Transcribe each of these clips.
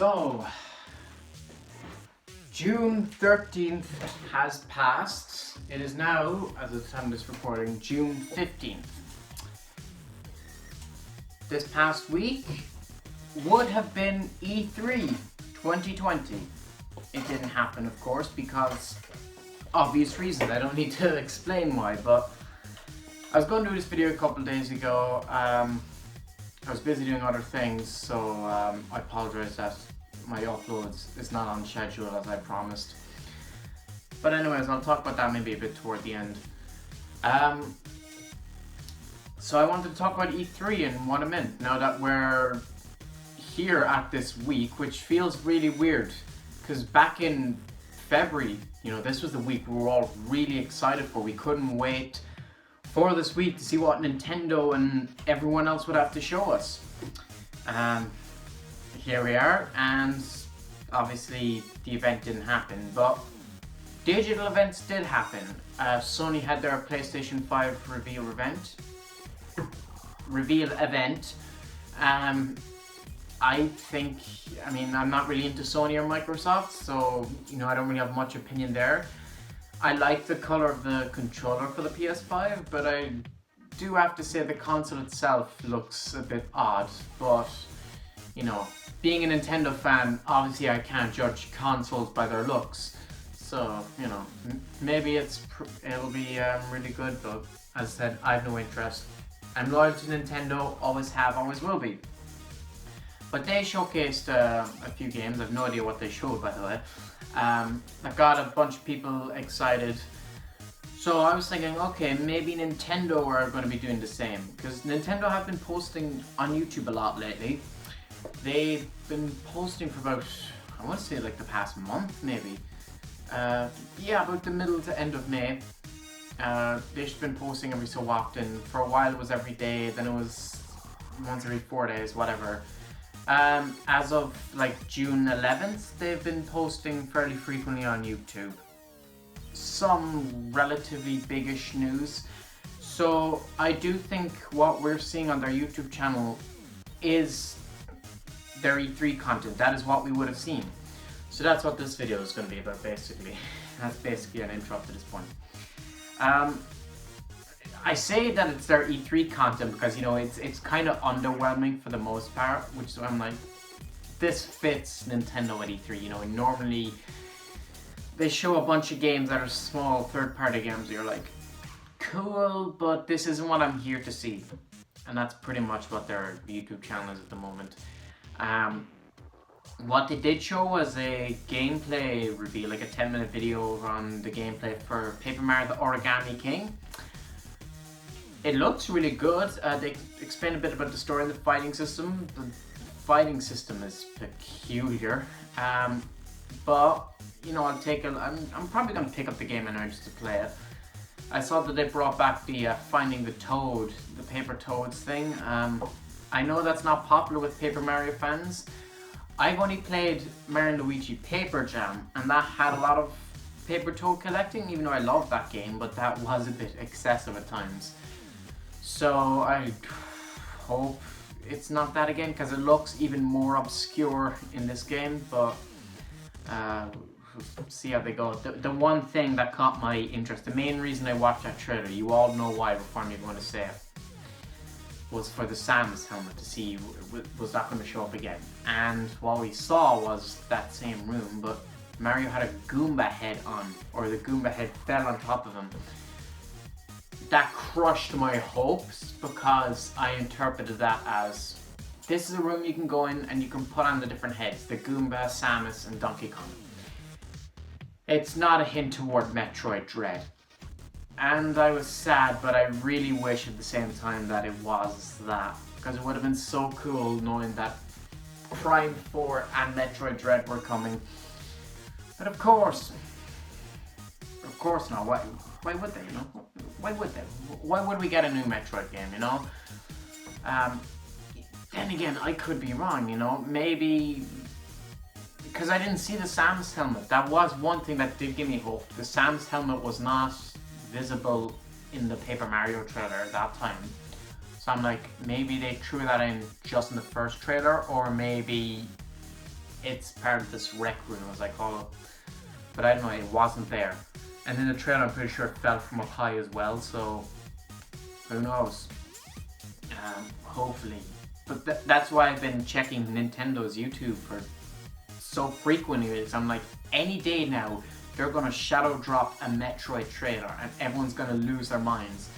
So, June 13th has passed. It is now, as of the time of this recording, June 15th. This past week would have been E3 2020. It didn't happen, of course, because obvious reasons. I don't need to explain why, but I was going to do this video a couple of days ago. I was busy doing other things, so I apologize that my uploads is not on schedule as I promised. But anyways, I'll talk about that maybe a bit toward the end. So I wanted to talk about E3 and what it meant now that we're here at this week, which feels really weird because back in February, this was the week we were all really excited for. We couldn't wait for this week to see what Nintendo and everyone else would have to show us. Here we are, and obviously the event didn't happen, but digital events did happen. Sony had their PlayStation 5 reveal event. I'm not really into Sony or Microsoft, so I don't really have much opinion there. I like the color of the controller for the PS5, but I do have to say the console itself looks a bit odd. But, being a Nintendo fan, obviously I can't judge consoles by their looks. So, maybe it'll be really good, but as I said, I have no interest. I'm loyal to Nintendo, always have, always will be. But they showcased a few games. I have no idea what they showed, by the way. That got a bunch of people excited. So I was thinking, okay, maybe Nintendo are going to be doing the same. Because Nintendo have been posting on YouTube a lot lately. They've been posting for about, I want to say like the past month maybe. About the middle to end of May. They've just been posting every so often. For a while it was every day, then it was once every 4 days, whatever. As of like June 11th, they've been posting fairly frequently on YouTube. Some relatively biggish news. So I do think what we're seeing on their YouTube channel is their E3 content. That is what we would have seen. So that's what this video is going to be about, basically. That's basically an intro up to this point. I say that it's their E3 content because, it's kind of underwhelming for the most part, which I'm like, this fits Nintendo at E3. Normally they show a bunch of games that are small third-party games that you're like, cool, but this isn't what I'm here to see. And that's pretty much what their YouTube channel is at the moment. What they did show was a gameplay reveal, like a 10-minute video on the gameplay for Paper Mario The Origami King. It looks really good. They explain a bit about the story and the fighting system. The fighting system is peculiar, but I'm probably gonna pick up the game anyway just to play it. I saw that they brought back the Finding the Toad, the Paper Toads thing. I know that's not popular with Paper Mario fans. I've only played Mario & Luigi Paper Jam, and that had a lot of Paper Toad collecting, even though I love that game, but that was a bit excessive at times. So I hope it's not that again, because it looks even more obscure in this game, but see how they go. The one thing that caught my interest, the main reason I watched that trailer, you all know why before I'm even going to say it, was for the Samus helmet, to see was that going to show up again. And what we saw was that same room, but Mario had a Goomba head on, or the Goomba head fell on top of him. That crushed my hopes because I interpreted that as, this is a room you can go in and you can put on the different heads, the Goomba, Samus and Donkey Kong. It's not a hint toward Metroid Dread. And I was sad, but I really wish at the same time that it was that, because it would have been so cool knowing that Prime 4 and Metroid Dread were coming. But of course not. Why would they, Why would they? Why would we get a new Metroid game, Then again, I could be wrong, maybe because I didn't see the Samus helmet. That was one thing that did give me hope. The Samus helmet was not visible in the Paper Mario trailer at that time. So I'm like, maybe they threw that in just in the first trailer, or maybe it's part of this rec room, as I call it. But I don't know, it wasn't there. And in the trailer, I'm pretty sure it fell from up high as well, so who knows? Hopefully. But that's why I've been checking Nintendo's YouTube for so frequently. Is I'm like, any day now, they're gonna shadow drop a Metroid trailer and everyone's gonna lose their minds.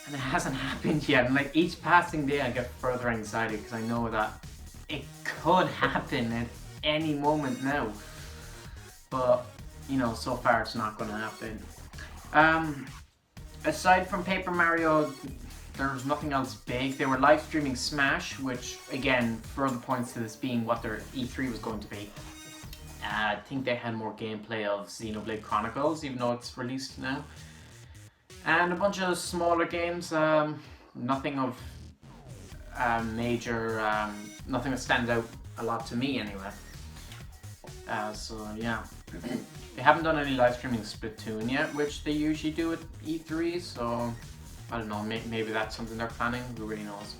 And it hasn't happened yet. And like each passing day, I get further anxiety because I know that it could happen at any moment now. But you know, so far it's not gonna happen. Aside from Paper Mario, there's nothing else big. They were live streaming Smash, which again further points to this being what their E3 was going to be. I think they had more gameplay of Xenoblade Chronicles, even though it's released now. And a bunch of smaller games, nothing of major, nothing that stands out a lot to me anyway. So yeah. They haven't done any live streaming Splatoon yet, which they usually do at E3, so I don't know, maybe that's something they're planning, who really knows.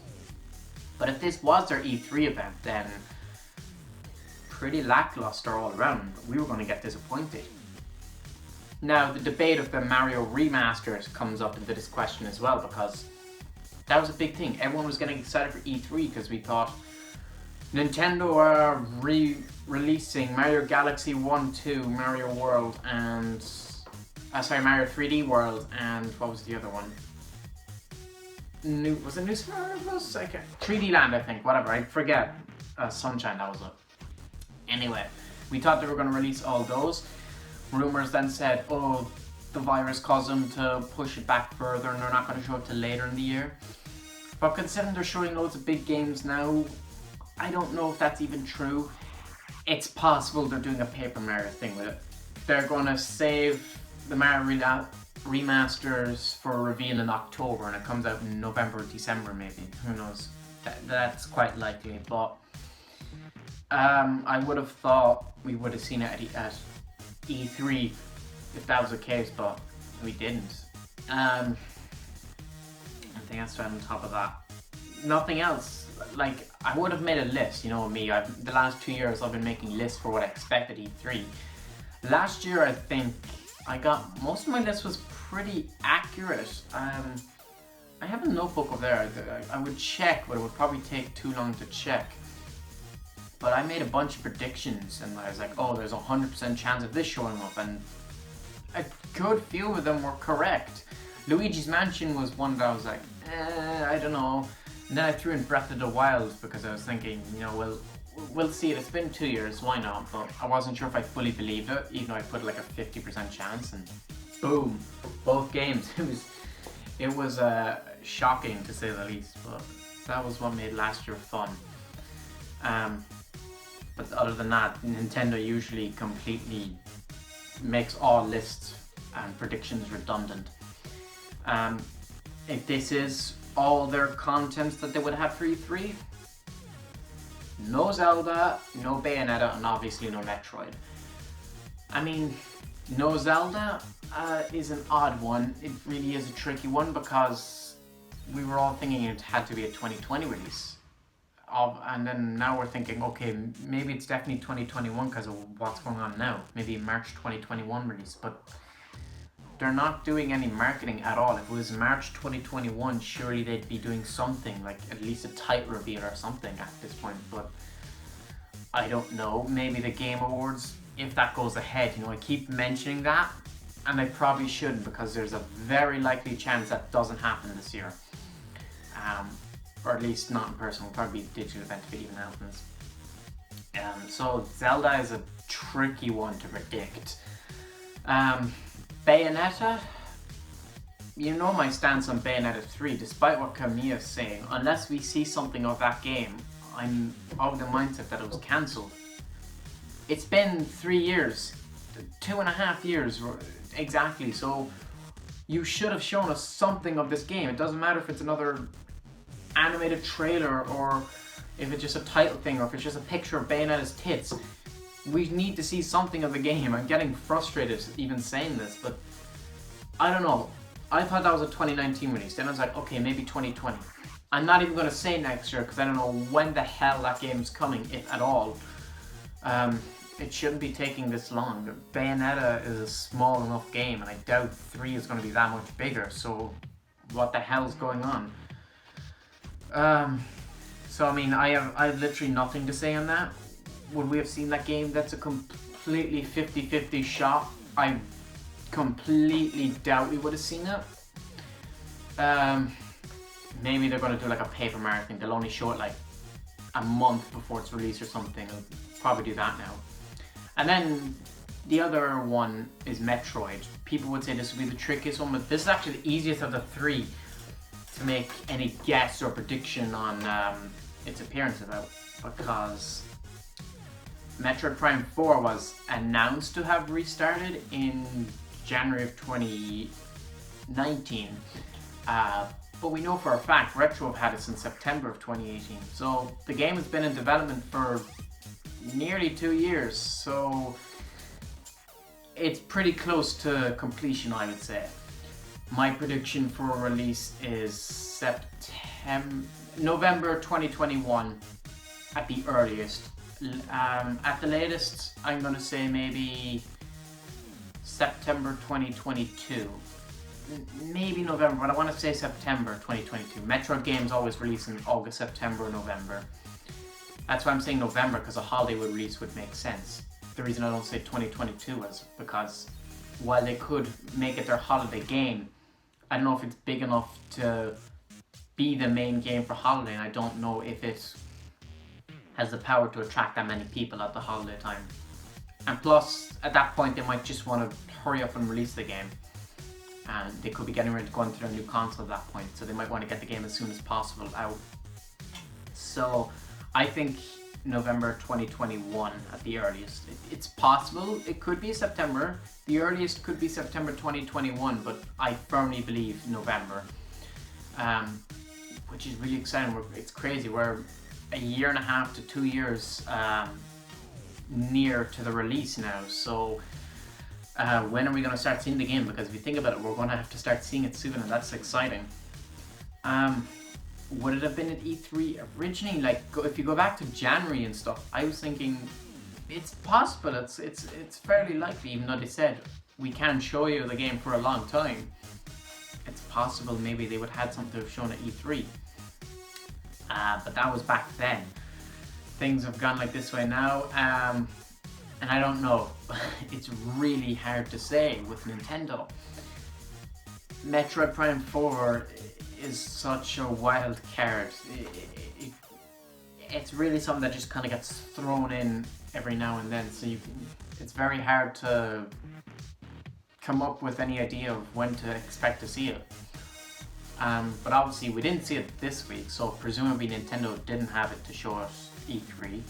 But if this was their E3 event, then pretty lackluster all around. We were going to get disappointed. Now, the debate of the Mario remasters comes up into this question as well, because that was a big thing. Everyone was getting excited for E3 because we thought Nintendo are re-releasing Mario Galaxy 1, 2, Mario World, and Mario 3D World, and what was the other one? Was it New Super Mario Bros? 3D Land, I think. Whatever, I forget. Sunshine, that was it. Anyway, we thought they were going to release all those. Rumors then said, oh, the virus caused them to push it back further and they're not going to show it till later in the year. But considering they're showing loads of big games now, I don't know if that's even true. It's possible they're doing a Paper Mario thing with it. They're going to save the Mario remasters for a reveal in October and it comes out in November or December maybe. Who knows? That's quite likely. But I would have thought we would have seen it at E3 if that was the case, but we didn't. Anything else to add on top of that? Nothing else. Like, I would have made a list, you know me. The last 2 years I've been making lists for what I expect at E3. Last year I think most of my list was pretty accurate. I have a notebook over there. I would check, but it would probably take too long to check. But I made a bunch of predictions and I was like, oh, there's a 100% chance of this showing up, and a good few of them were correct. Luigi's Mansion was one that I was like, I don't know. And then I threw in Breath of the Wild because I was thinking, you know, we'll see it. It's been 2 years, why not? But I wasn't sure if I fully believed it, even though I put like a 50% chance, and boom, both games. It was shocking to say the least, but that was what made last year fun. But other than that, Nintendo usually completely makes all lists and predictions redundant. If this is all their content that they would have for E3, no Zelda, no Bayonetta, and obviously no Metroid. I mean, no Zelda is an odd one. It really is a tricky one because we were all thinking it had to be a 2020 release. And then now we're thinking, okay, maybe it's definitely 2021 because of what's going on now. Maybe March 2021 release, but they're not doing any marketing at all. If it was March 2021, surely they'd be doing something, like at least a title reveal or something at this point, but I don't know. Maybe the Game Awards, if that goes ahead, you know, I keep mentioning that, and I probably shouldn't because there's a very likely chance that doesn't happen this year. Or at least not in person. It'll probably be a digital event if it even happens. So Zelda is a tricky one to predict. Bayonetta, you know my stance on Bayonetta 3, despite what Kamiya's saying. Unless we see something of that game, I'm of the mindset that it was cancelled. It's been 3 years, 2.5 years exactly, so you should have shown us something of this game. It doesn't matter if it's another animated trailer or if it's just a title thing or if it's just a picture of Bayonetta's tits. We need to see something of the game. I'm getting frustrated even saying this, but I don't know. I thought that was a 2019 release. Then I was like, okay, maybe 2020. I'm not even going to say next year because I don't know when the hell that game's coming, if at all. It shouldn't be taking this long. Bayonetta is a small enough game, and I doubt 3 is going to be that much bigger, so what the hell's going on? So I mean, I have literally nothing to say on that. Would we have seen that game? That's a completely 50-50 shot. I completely doubt we would have seen it. Maybe they're going to do like a Paper Mario thing. They'll only show it like a month before it's released or something. They'll probably do that now. And then the other one is Metroid. People would say this would be the trickiest one, but this is actually the easiest of the 3 to make any guess or prediction on its appearance about, because Metroid Prime 4 was announced to have restarted in January of 2019, but we know for a fact Retro have had it since September of 2018, so the game has been in development for nearly 2 years, so it's pretty close to completion, I would say. My prediction for release is November 2021 at the earliest. At the latest, I'm going to say maybe September 2022. Maybe November, but I want to say September 2022. Metroid games always release in August, September, November. That's why I'm saying November, because a holiday release would make sense. The reason I don't say 2022 is because while they could make it their holiday game, I don't know if it's big enough to be the main game for holiday, and I don't know if it has the power to attract that many people at the holiday time. And plus, at that point, they might just want to hurry up and release the game. And they could be getting ready to go into their new console at that point, so they might want to get the game as soon as possible out. So I think November 2021 at the earliest. It's possible it could be September. The earliest could be September 2021, but I firmly believe November. Which is really exciting. It's crazy. We're a year and a half to 2 years near to the release now. So when are we going to start seeing the game? Because if you think about it, we're going to have to start seeing it soon, and that's exciting. Would it have been at E3 originally? Like, if you go back to January and stuff, I was thinking it's possible. It's fairly likely, even though they said we can't show you the game for a long time. It's possible maybe they would have had something to have shown at E3. But that was back then. Things have gone like this way now, and I don't know. It's really hard to say with Nintendo. Metroid Prime 4 is such a wild card. It's really something that just kind of gets thrown in every now and then, so it's very hard to come up with any idea of when to expect to see it. But obviously we didn't see it this week, so presumably Nintendo didn't have it to show us E3.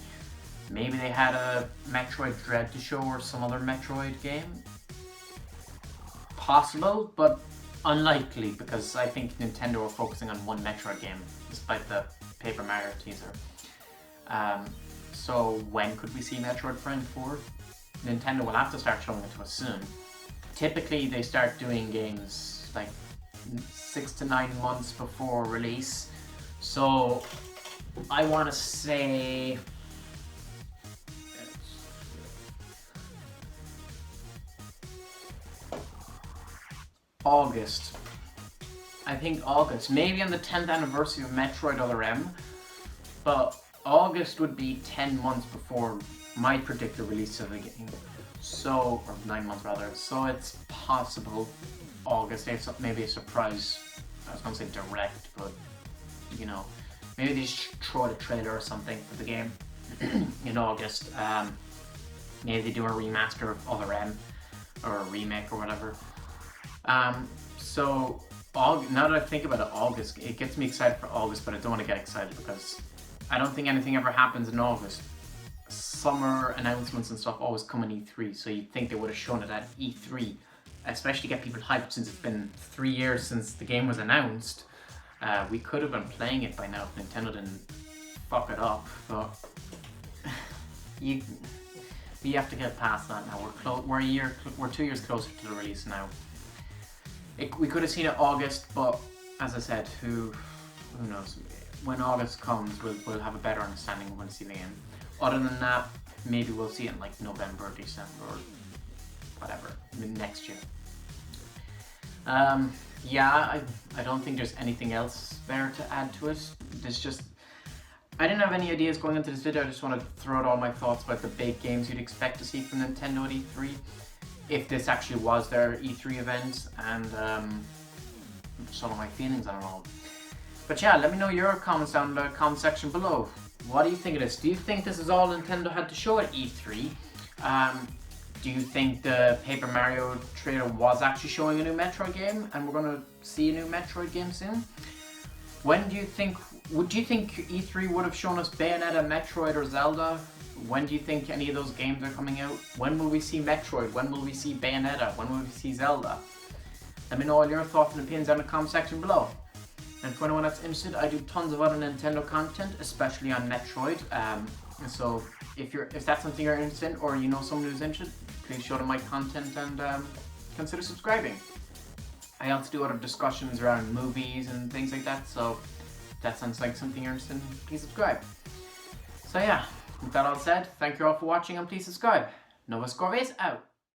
Maybe they had a Metroid Dread to show or some other Metroid game. Possible, but unlikely, because I think Nintendo are focusing on one Metroid game, despite the Paper Mario teaser. So when could we see Metroid Prime 4? Nintendo will have to start showing it to us soon. Typically they start doing games like 6 to 9 months before release. So I want to say August. I think August, maybe on the 10th anniversary of Metroid Other M, but August would be 10 months before my predicted release of the game. So, or 9 months rather, so it's possible August, maybe a surprise, I was going to say direct, but you know, maybe they just throw a trailer or something for the game in August. Maybe they do a remaster of Other M, or a remake or whatever. So now that I think about it, August, it gets me excited for August, but I don't want to get excited because I don't think anything ever happens in August. Summer announcements and stuff always come in E3, so you'd think they would have shown it at E3, especially to get people hyped since it's been 3 years since the game was announced. We could have been playing it by now if Nintendo didn't fuck it up, but you have to get past that now. We're 2 years closer to the release now. We could have seen it August, but as I said, who knows? When August comes, we'll have a better understanding of when to see the game. Other than that, maybe we'll see it in like November or December or whatever, next year. Yeah, I don't think there's anything else there to add to it. There's just, I didn't have any ideas going into this video. I just want to throw out all my thoughts about the big games you'd expect to see from Nintendo at E3, if this actually was their E3 event, and some of my feelings on it all. But yeah, let me know your comments down in the comment section below. What do you think of this? Do you think this is all Nintendo had to show at E3? Do you think the Paper Mario trailer was actually showing a new Metroid game and we're going to see a new Metroid game soon? When do you think, do you think E3 would have shown us Bayonetta, Metroid or Zelda? When do you think any of those games are coming out? When will we see Metroid? When will we see Bayonetta? When will we see Zelda? Let me know all your thoughts and opinions down in the comment section below. And for anyone that's interested, I do tons of other Nintendo content, especially on Metroid. So if that's something you're interested in, or you know someone who's interested, please show them my content and consider subscribing. I also do other discussions around movies and things like that, so if that sounds like something you're interested in, please subscribe. So yeah, with that all said, thank you all for watching and please subscribe. Novus Corvus out.